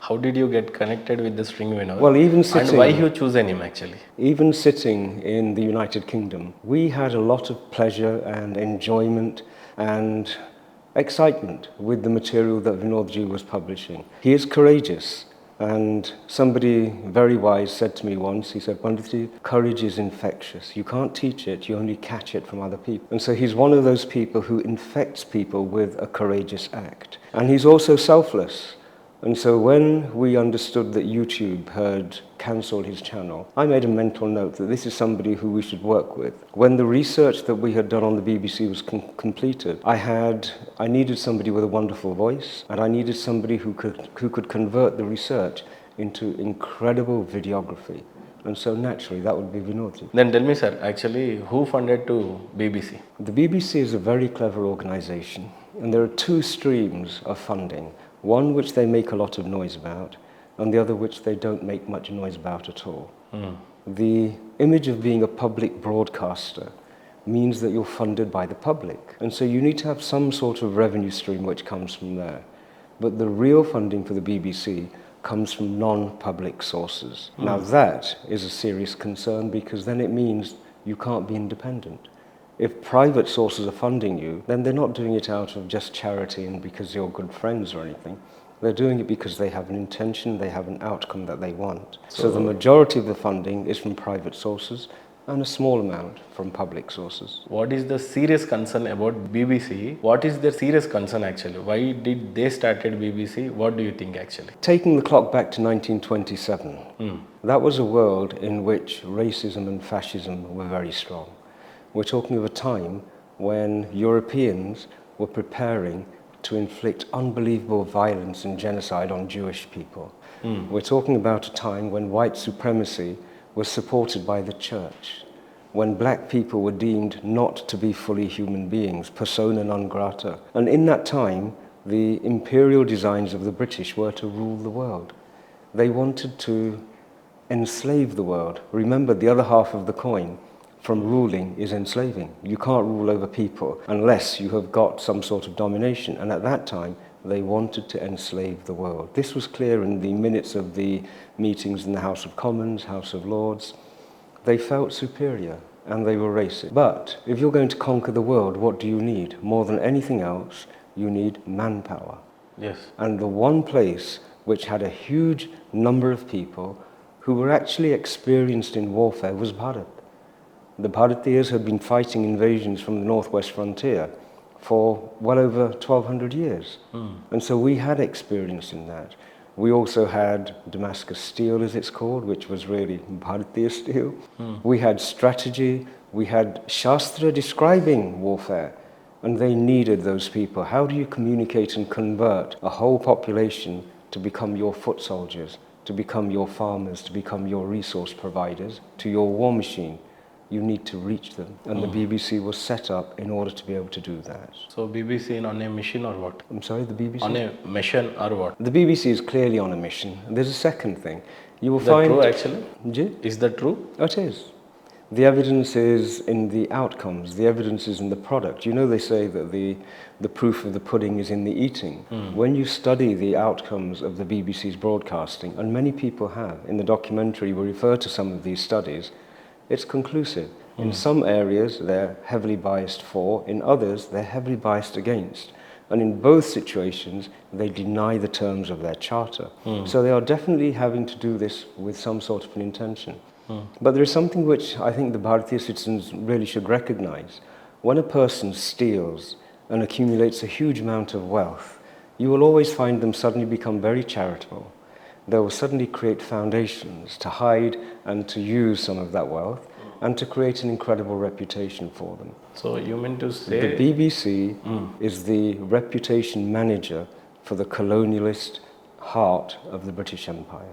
how did you get connected with the string Vinod? Well, and why you choose him actually? Even sitting in the United Kingdom, we had a lot of pleasure and enjoyment and excitement with the material that Vinodji was publishing. He is courageous, and somebody very wise said to me once, he said, Panditji, courage is infectious. You can't teach it, you only catch it from other people. And so he's one of those people who infects people with a courageous act. And he's also selfless. And so when we understood that YouTube had cancelled his channel, I made a mental note that this is somebody who we should work with. When the research that we had done on the BBC was completed, I needed somebody with a wonderful voice, and I needed somebody who could convert the research into incredible videography. And so naturally, that would be Vinodji. Then tell me, sir, actually, who funded to BBC? The BBC is a very clever organization, and there are two streams of funding. One which they make a lot of noise about, and the other which they don't make much noise about at all. The image of being a public broadcaster means that you're funded by the public, and so you need to have some sort of revenue stream which comes from there. But the real funding for the BBC comes from non-public sources. Now that is a serious concern, because then it means you can't be independent. If private sources are funding you, then they're not doing it out of just charity and because you're good friends or anything. They're doing it because they have an intention, they have an outcome that they want. So the majority of the funding is from private sources and a small amount from public sources. What is the serious concern about BBC? What is their serious concern actually? Why did they started BBC? What do you think actually? Taking the clock back to 1927, that was a world in which racism and fascism were very strong. We're talking of a time when Europeans were preparing to inflict unbelievable violence and genocide on Jewish people. We're talking about a time when white supremacy was supported by the church, when black people were deemed not to be fully human beings, persona non grata. And in that time, the imperial designs of the British were to rule the world. They wanted to enslave the world. Remember, the other half of the coin from ruling is enslaving. You can't rule over people unless you have got some sort of domination. And at that time, they wanted to enslave the world. This was clear in the minutes of the meetings in the House of Commons, House of Lords. They felt superior and they were racist. But if you're going to conquer the world, what do you need? More than anything else, you need manpower. Yes. And the one place which had a huge number of people who were actually experienced in warfare was Bharat. The Bharatiyas had been fighting invasions from the northwest frontier for well over 1200 years. And so we had experience in that. We also had Damascus steel, as it's called, which was really Bharatiya steel. We had strategy, we had Shastra describing warfare, and they needed those people. How do you communicate and convert a whole population to become your foot soldiers, to become your farmers, to become your resource providers, to your war machine? You need to reach them. And the BBC was set up in order to be able to do that. So BBC on a mission or what? I'm sorry, the BBC? On a mission or what? The BBC is clearly on a mission. There's a second thing. You will Is that find... true actually? Yeah. Is that true? Oh, it is. The evidence is in the outcomes. The evidence is in the product. You know, they say that the proof of the pudding is in the eating. When you study the outcomes of the BBC's broadcasting, and many people have, in the documentary we refer to some of these studies, it's conclusive. In some areas, they're heavily biased for. In others, they're heavily biased against. And in both situations, they deny the terms of their charter. So they are definitely having to do this with some sort of an intention. But there is something which I think the Bharatiya citizens really should recognize. When a person steals and accumulates a huge amount of wealth, you will always find them suddenly become very charitable. They will suddenly create foundations to hide and to use some of that wealth and to create an incredible reputation for them. So you mean to say... The BBC is the reputation manager for the colonialist heart of the British Empire.